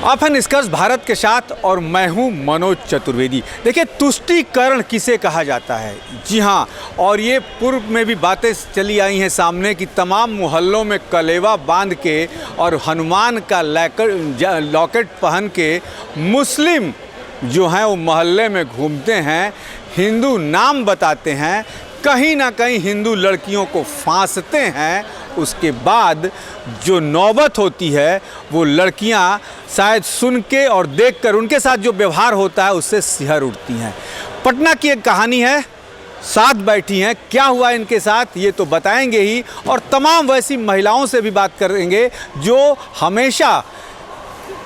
आप हैं निष्कर्ष भारत के साथ और मैं हूं मनोज चतुर्वेदी। देखिए, तुष्टीकरण किसे कहा जाता है? जी हां, और ये पूर्व में भी बातें चली आई हैं सामने कि तमाम मोहल्लों में कलेवा बांध के और हनुमान का लॉकेट पहन के मुस्लिम जो हैं वो मोहल्ले में घूमते हैं, हिंदू नाम बताते हैं, कहीं ना कहीं हिंदू लड़कियों को फांसते हैं। उसके बाद जो नौबत होती है वो लड़कियां शायद सुन के और देखकर उनके साथ जो व्यवहार होता है उससे सिहर उठती हैं। पटना की एक कहानी है, साथ बैठी हैं, क्या हुआ इनके साथ ये तो बताएंगे ही, और तमाम वैसी महिलाओं से भी बात करेंगे जो हमेशा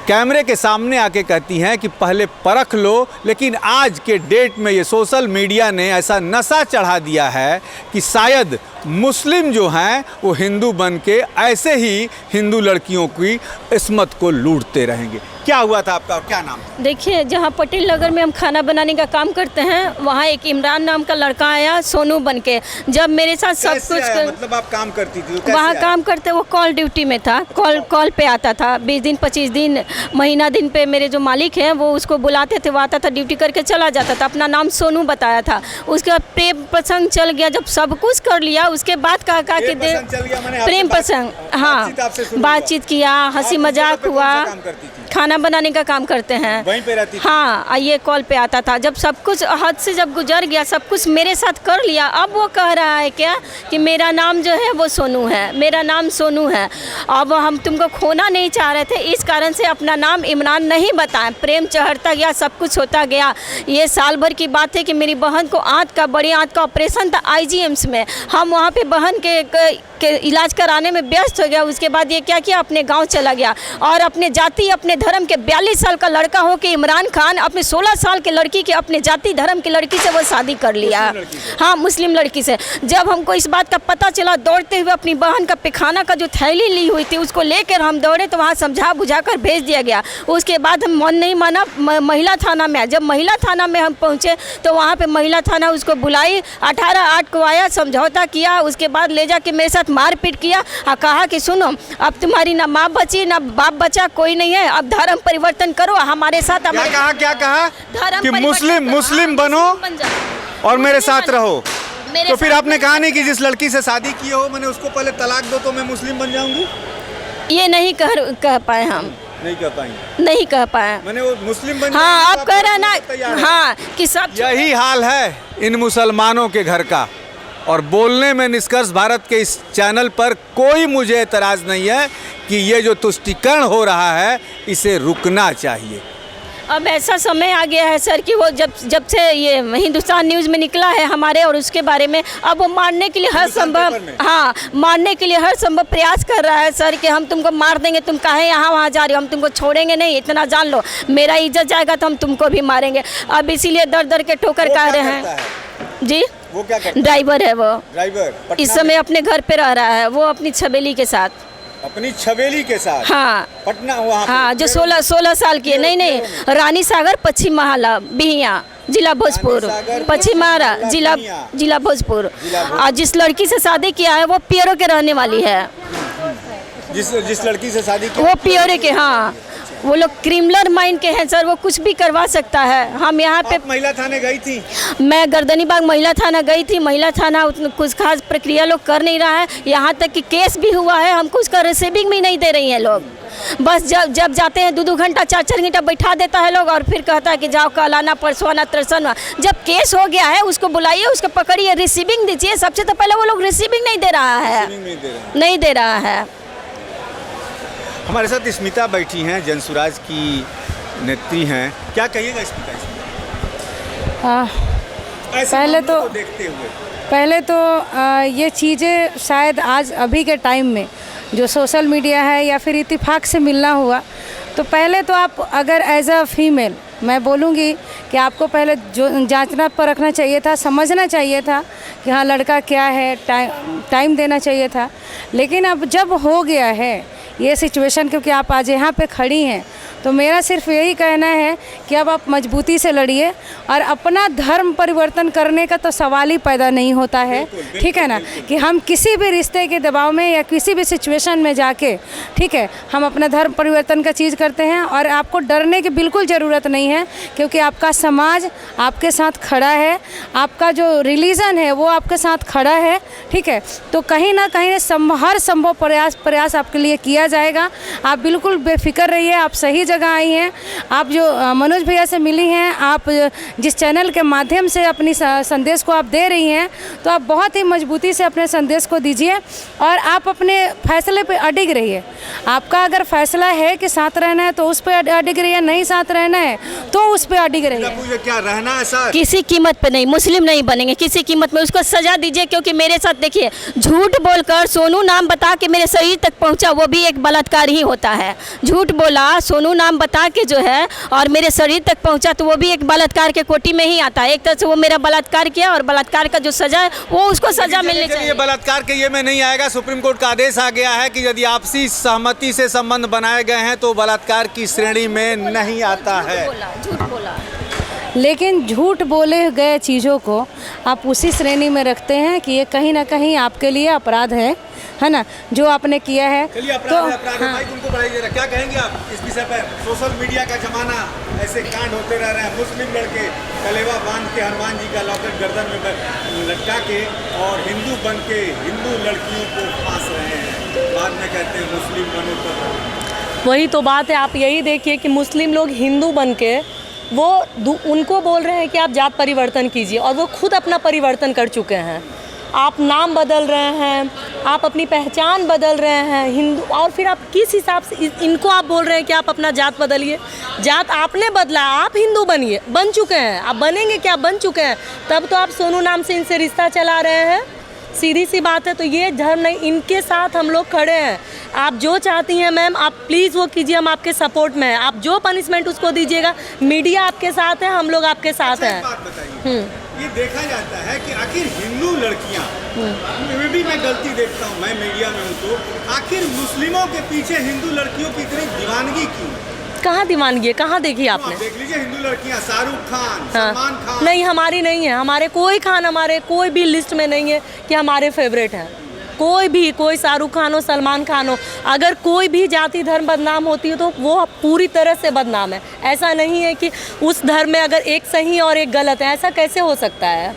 कैमरे के सामने आके कहती हैं कि पहले परख लो, लेकिन आज के डेट में ये सोशल मीडिया ने ऐसा नशा चढ़ा दिया है कि शायद मुस्लिम जो हैं वो हिंदू बन के ऐसे ही हिंदू लड़कियों की इस्मत को लूटते रहेंगे। क्या हुआ था आपका और क्या नाम था? देखिए, जहाँ पटेल नगर में हम खाना बनाने का काम करते हैं वहाँ एक इमरान नाम का लड़का आया सोनू बन के। जब मेरे साथ सब कुछ मतलब आप काम करती थी तो वहाँ काम करते, वो कॉल ड्यूटी में था, कॉल पे आता था 20 दिन 25 दिन महीना दिन पे। मेरे जो मालिक हैं वो उसको बुलाते थे, वो आता था, ड्यूटी करके चला जाता था। अपना नाम सोनू बताया था। उसके बाद प्रेम प्रसंग चल गया। जब सब कुछ कर लिया उसके बाद कहा कि प्रेम प्रसंग, हाँ, बातचीत किया, हंसी मजाक हुआ। खाना बनाने का काम करते हैं, वहीं पे रहती थी? हाँ, ये कॉल पे आता था। जब सब कुछ हद से जब गुजर गया, सब कुछ मेरे साथ कर लिया, अब वो कह रहा है क्या कि मेरा नाम जो है वो सोनू है, मेरा नाम सोनू है। अब हम तुमको खोना नहीं चाह रहे थे, इस कारण से अपना नाम इमरान नहीं बताएं। प्रेम चढ़ता गया, सब कुछ होता गया। ये साल भर की बात है कि मेरी बहन को बड़ी आंत का ऑपरेशन था IGMS में। हम वहाँ पे बहन के इलाज कराने में व्यस्त हो गया। उसके बाद ये क्या किया, अपने गांव चला गया और अपने जाति अपने धर्म के 42 साल का लड़का हो के इमरान खान अपने 16 साल के लड़की के अपने जाति धर्म की लड़की से वो शादी कर लिया। हाँ, मुस्लिम लड़की से। जब हमको इस बात का पता चला, दौड़ते हुए अपनी बहन का पेखाना का जो थैली ली हुई थी उसको लेकर हम दौड़े, तो वहाँ समझा बुझा कर भेज दिया गया। उसके बाद हम मन नहीं माना, महिला थाना में। जब महिला थाना में हम पहुँचे तो वहाँ पर महिला थाना उसको बुलाई, 18/8 को आया, समझौता किया। उसके बाद ले जाके मेरे साथ मारपीट किया और कहा कि सुनो, अब तुम्हारी ना माँ बची ना बाप बचा, कोई नहीं है, अब धर्म परिवर्तन करो हमारे साथ। क्या कहा कि मुस्लिम बनो और मेरे साथ रहो। तो फिर आपने कहा नहीं कि जिस लड़की से शादी की हो मैंने उसको पहले तलाक दो तो मैं मुस्लिम बन जाऊंगी? ये नहीं कह पाए हम, नहीं कह पाए। मैंने वो मुस्लिम बन, हाँ, आप कह रहे ना, हाँ, कि सब यही हाल है इन मुसलमानों के घर का। और बोलने में निष्कर्ष भारत के इस चैनल पर कोई मुझे एतराज़ नहीं है कि ये जो तुष्टीकरण हो रहा है इसे रुकना चाहिए। अब ऐसा समय आ गया है सर कि वो जब से ये हिंदुस्तान न्यूज़ में निकला है हमारे और उसके बारे में, अब वो मारने के लिए हर संभव, हाँ, मारने के लिए हर संभव प्रयास कर रहा है सर कि हम तुमको मार देंगे, तुम काहे यहाँ वहाँ जा रहे हो, हम तुमको छोड़ेंगे नहीं, इतना जान लो, मेरा इज्जत जाएगा तो हम तुमको भी मारेंगे। अब इसीलिए दर के ठोकर खा रहे हैं। जी, वो क्या करता है? ड्राइवर है वो। ड्राइवर इस समय अपने घर पे रह रहा है, वो अपनी छबेली के साथ। अपनी छबेली के साथ? हाँ, पटना वहाँ? हाँ, जो 16 साल की है। नहीं, रानी सागर, पश्चिम महला, बिहिया, जिला भोजपुर, पश्चिम महला, जिला भोजपुर। और जिस लड़की से शादी किया है वो पियरो के रहने वाली है। जिस लड़की से शादी की वो पियरो के, हाँ, वो लोग क्रिमिनल माइंड के हैं सर, वो कुछ भी करवा सकता है। हम यहाँ पे महिला थाने गई थी, मैं गर्दनीबाग महिला थाना गई थी। महिला थाना कुछ खास प्रक्रिया लोग कर नहीं रहा है, यहाँ तक कि केस भी हुआ है, हमको उसका रिसीविंग भी नहीं दे रही हैं लोग। बस जब जाते हैं 2-2 घंटा 4-4 घंटा बैठा देता है लोग और फिर कहता है कि जाओ कल आना, परसों आना, तरसों। जब केस हो गया है उसको बुलाइए, उसको पकड़िए, रिसीविंग दीजिए। सबसे तो पहले वो लोग रिसीविंग नहीं दे रहा है, नहीं दे रहा है। हमारे साथ स्मिता बैठी हैं, जनसुराज की नेत्री हैं। क्या कहिएगा स्मिता? पहले तो ये चीज़ें शायद आज अभी के टाइम में जो सोशल मीडिया है या फिर इत्तेफाक से मिलना हुआ, तो पहले तो आप अगर एज अ फीमेल मैं बोलूँगी कि आपको पहले जो जांचना परखना चाहिए था, समझना चाहिए था कि हाँ लड़का क्या है, टाइम देना चाहिए था। लेकिन अब जब हो गया है ये सिचुएशन, क्योंकि आप आज यहाँ पे खड़ी हैं, तो मेरा सिर्फ यही कहना है कि अब आप मजबूती से लड़िए और अपना धर्म परिवर्तन करने का तो सवाल ही पैदा नहीं होता है, ठीक है ना, कि हम किसी भी रिश्ते के दबाव में या किसी भी सिचुएशन में जाके, ठीक है, हम अपना धर्म परिवर्तन का चीज़ करते हैं। और आपको डरने की बिल्कुल ज़रूरत नहीं है, क्योंकि आपका समाज आपके साथ खड़ा है, आपका जो रिलीजन है वो आपके साथ खड़ा है, ठीक है। तो कहीं ना कहीं हर संभव प्रयास आपके लिए किया जाएगा। आप बिल्कुल बेफिक्र रहिए, आप सही जगह आई हैं। आप जो मनोज भैया से मिली हैं, आप जिस चैनल के माध्यम से अपनी संदेश को आप दे रही हैं, तो आप बहुत ही मजबूती से अपने संदेश को दीजिए और आप अपने फैसले पे अडिग रहिए। आपका अगर फैसला है कि साथ रहना है तो उस पर अडिग रहिए, नहीं साथ रहना है तो उस पर अडिग रहिए। क्या रहना है सर? किसी कीमत पे नहीं, मुस्लिम नहीं बनेंगे किसी कीमत में। उसको सजा दीजिए, क्योंकि मेरे साथ देखिए झूठ बोलकर सोनू नाम बता के मेरे शरीर तक पहुंचा, वो भी एक बलात्कार ही होता है। झूठ बोला, सोनू नाम बता के जो है और मेरे शरीर तक पहुंचा, तो वो भी एक बलात्कार के कोटि में ही आता है। एक तरह से वो मेरा बलात्कार किया और बलात्कार का जो सजा है वो उसको सजा मिलनी चाहिए। बलात्कार के ये में नहीं आएगा। सुप्रीम कोर्ट का आदेश आ गया है कि यदि आपसी सहमति से संबंध बनाए गए हैं तो बलात्कार की श्रेणी में नहीं आता है। झूठ बोला, लेकिन झूठ बोले गए चीज़ों को आप उसी श्रेणी में रखते हैं कि ये कहीं ना कहीं आपके लिए अपराध है ना, जो आपने किया है। तो माइक उनको बढ़ाइए जरा, क्या कहेंगे आप इस विषय पर? सोशल मीडिया का जमाना, ऐसे कांड होते रह रहे हैं। मुस्लिम लड़के कलेवा बांध के हनुमान जी का लॉकेट गर्दन में लटका के और हिंदू बन के हिंदू लड़कियों को फांस रहे हैं, बाद में कहते हैं मुस्लिम बनो तो। वही तो बात है। आप यही देखिए कि मुस्लिम लोग हिंदू बन के वो उनको बोल रहे हैं कि आप जात परिवर्तन कीजिए, और वो खुद अपना परिवर्तन कर चुके हैं। आप नाम बदल रहे हैं, आप अपनी पहचान बदल रहे हैं हिंदू, और फिर आप किस हिसाब से इनको आप बोल रहे हैं कि आप अपना जात बदलिए? जात आपने बदला, आप हिंदू बनिए, बन चुके हैं। आप बनेंगे क्या? बन चुके हैं। तब तो आप सोनू नाम से इनसे रिश्ता चला रहे हैं, सीधी सी बात है। तो ये धर्म नहीं, इनके साथ हम लोग खड़े हैं। आप जो चाहती हैं मैम, आप प्लीज़ वो कीजिए, हम आपके सपोर्ट में हैं। आप जो पनिशमेंट उसको दीजिएगा, मीडिया आपके साथ है, हम लोग आपके साथ हैं। बात बताइए, ये देखा जाता है कि आखिर हिंदू लड़कियां, मैं भी गलती देखता हूँ, मैं मीडिया में हूँ, तो आखिर मुस्लिमों के पीछे हिंदू लड़कियों की इतनी दीवानगी क्यों? कहाँ दीवानगी है? कहाँ देखी आपने? देख लीजिए हिंदू लड़कियां, शाहरुख खान, सलमान खान। नहीं, हमारी नहीं है। हमारे कोई खान हमारे कोई भी लिस्ट में नहीं है कि हमारे फेवरेट हैं। कोई भी, कोई शाहरुख खान हो, सलमान खान हो, अगर कोई भी जाति धर्म बदनाम होती है तो वो पूरी तरह से बदनाम है। ऐसा नहीं है कि उस धर्म में अगर एक सही और एक गलत है, ऐसा कैसे हो सकता है?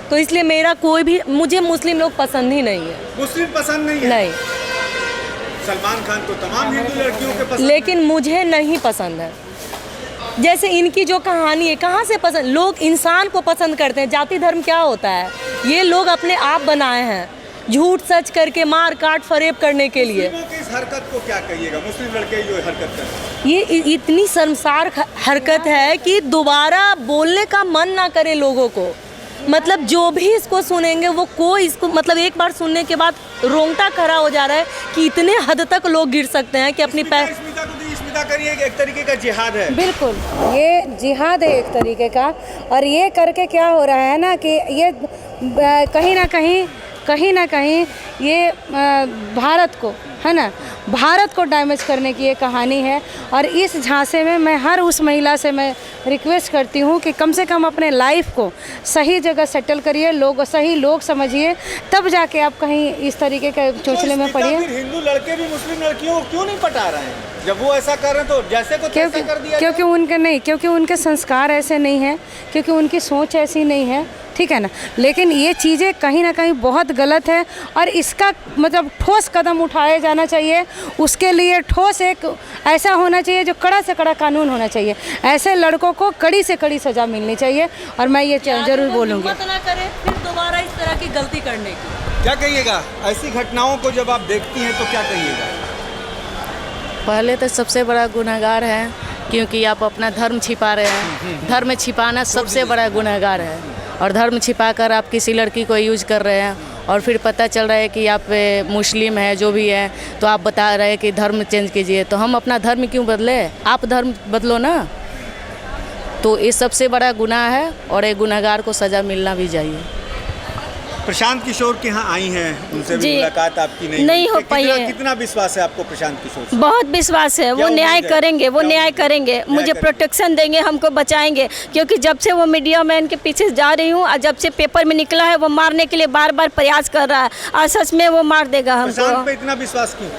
तो इसलिए मेरा कोई भी, मुझे मुस्लिम लोग पसंद ही नहीं है। मुस्लिम पसंद नहीं है? नहीं। सलमान खान तो तमाम हिंदू लड़कियों के पसंद, लेकिन मुझे नहीं पसंद है। जैसे इनकी जो कहानी है, कहाँ से पसंद? लोग इंसान को पसंद करते हैं। जाति धर्म क्या होता है? ये लोग अपने आप बनाए हैं, झूठ सच करके, मार काट फरेब करने के लिए। इस हरकत को क्या कहिएगा? मुस्लिम लड़के जो हरकत करते हैं, ये इतनी शर्मसार हरकत है कि दोबारा बोलने का मन ना करे लोगों को। मतलब जो भी इसको सुनेंगे वो कोई इसको, मतलब एक बार सुनने के बाद रोंगटा खड़ा हो जा रहा है कि इतने हद तक लोग गिर सकते हैं कि अपनी स्मिता करिए, एक तरीके का जिहाद है। बिल्कुल, ये जिहाद है एक तरीके का। और ये करके क्या हो रहा है ना कि ये कहीं ना कहीं ये भारत को, है ना, भारत को डैमेज करने की ये कहानी है। और इस झांसे में मैं हर उस महिला से मैं रिक्वेस्ट करती हूँ कि कम से कम अपने लाइफ को सही जगह सेटल करिए, सही लोग समझिए, तब जाके आप कहीं इस तरीके के चोचले में पड़िए। हिंदू लड़के भी मुस्लिम लड़कियों को क्यों नहीं पटा रहे हैं? जब वो ऐसा कर रहे हैं तो जैसे को तैसे कर दिया। क्योंकि उनके संस्कार ऐसे नहीं हैं, क्योंकि उनकी सोच ऐसी नहीं है, ठीक है ना। लेकिन ये चीज़ें कहीं ना कहीं बहुत गलत है और इसका मतलब ठोस कदम उठाया जाना चाहिए। उसके लिए ठोस एक ऐसा होना चाहिए जो कड़ा से कड़ा कानून होना चाहिए। ऐसे लड़कों को कड़ी से कड़ी सज़ा मिलनी चाहिए। और मैं ये ज़रूर बोलूँगी, हिम्मत ना करें फिर दोबारा इस तरह की गलती करने की। क्या कहिएगा ऐसी घटनाओं को जब आप देखती हैं तो क्या कहिएगा? पहले तो सबसे बड़ा गुनहगार है, क्योंकि आप अपना धर्म छिपा रहे हैं। धर्म छिपाना सबसे बड़ा गुनहगार है। और धर्म छिपाकर आप किसी लड़की को यूज कर रहे हैं और फिर पता चल रहा है कि आप मुस्लिम है, जो भी है, तो आप बता रहे हैं कि धर्म चेंज कीजिए। तो हम अपना धर्म क्यों बदले? आप धर्म बदलो ना। तो ये सबसे बड़ा गुनाह है और एक गुनहगार को सज़ा मिलना भी चाहिए। प्रशांत किशोर के यहाँ आई हैं, उनसे भी जी। मुलाकात आपकी नहीं हो पाई है। कितना विश्वास है आपको प्रशांत किशोर से? बहुत विश्वास है, वो क्या न्याय उम्मीद है? करेंगे, वो क्या न्याय उम्मीद है? करेंगे, मुझे करेंगे। प्रोटेक्शन देंगे, हमको बचाएंगे। क्योंकि जब से वो मीडिया मैन के पीछे जा रही हूँ और जब से पेपर में निकला है, वो मारने के लिए बार बार प्रयास कर रहा है और सच में वो मार देगा प्रशांत हमको। पे इतना विश्वास क्यों?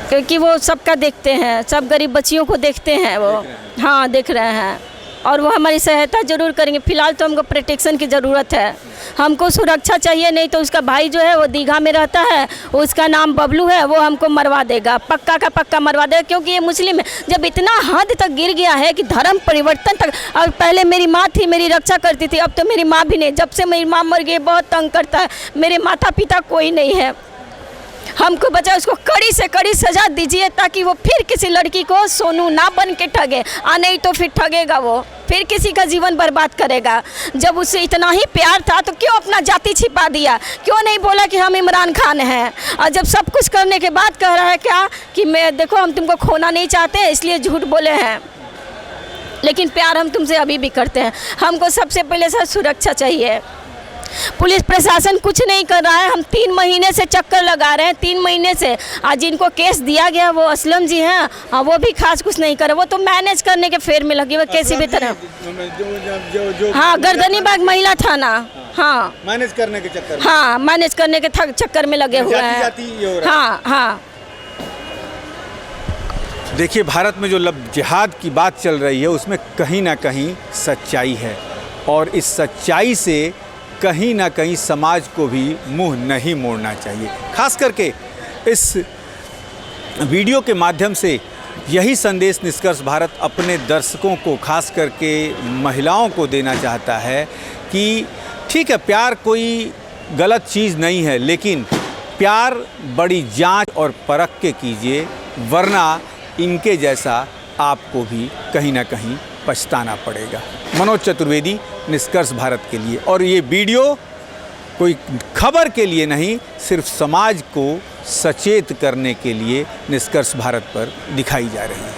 क्योंकि वो सबका देखते हैं, सब गरीब बच्चियों को देखते हैं वो। हाँ, देख रहे हैं और वो हमारी सहायता जरूर करेंगे। फिलहाल तो हमको प्रोटेक्शन की ज़रूरत है, हमको सुरक्षा चाहिए। नहीं तो उसका भाई जो है वो दीघा में रहता है, उसका नाम बबलू है, वो हमको मरवा देगा, पक्का का पक्का मरवा देगा। क्योंकि ये मुस्लिम है, जब इतना हद तक गिर गया है कि धर्म परिवर्तन तक। और पहले मेरी माँ थी, मेरी रक्षा करती थी, अब तो मेरी माँ भी नहीं। जब से मेरी माँ मर गई बहुत तंग करता है। मेरे माता पिता कोई नहीं है, हमको बचा। उसको कड़ी से कड़ी सजा दीजिए ताकि वो फिर किसी लड़की को सोनू ना बन के ठगे। नहीं तो फिर ठगेगा, वो फिर किसी का जीवन बर्बाद करेगा। जब उससे इतना ही प्यार था तो क्यों अपना जाति छिपा दिया? क्यों नहीं बोला कि हम इमरान खान हैं? और जब सब कुछ करने के बाद कह रहा है क्या कि मैं देखो हम तुमको खोना नहीं चाहते इसलिए झूठ बोले हैं, लेकिन प्यार हम तुमसे अभी भी करते हैं। हमको सबसे पहले सर सुरक्षा चाहिए। पुलिस प्रशासन कुछ नहीं कर रहा है। हम 3 महीने से चक्कर लगा रहे हैं, 3 महीने से। आज जिनको केस दिया गया वो असलम जी हैं, वो भी खास कुछ नहीं कर रहे। वो तो मैनेज करने के फेर में लगी हुई किसी भी तरह। हाँ, गर्दनीबाग महिला थाना। हाँ, मैनेज करने के चक्कर में। हाँ, मैनेज करने के चक्कर में लगे हुए हैं। जाति ये हो रहा है। हाँ हाँ। देखिए, भारत में जो लब जिहाद की बात चल रही है उसमें कहीं ना कहीं सच्चाई है, और इस सच्चाई से कहीं ना कहीं समाज को भी मुंह नहीं मोड़ना चाहिए। खास करके इस वीडियो के माध्यम से यही संदेश निष्कर्ष भारत अपने दर्शकों को, खास करके महिलाओं को देना चाहता है कि ठीक है, प्यार कोई गलत चीज़ नहीं है, लेकिन प्यार बड़ी जांच और परख के कीजिए, वरना इनके जैसा आपको भी कहीं ना कहीं पछताना पड़ेगा। मनोज चतुर्वेदी, निष्कर्ष भारत के लिए। और ये वीडियो कोई खबर के लिए नहीं, सिर्फ समाज को सचेत करने के लिए निष्कर्ष भारत पर दिखाई जा रही है।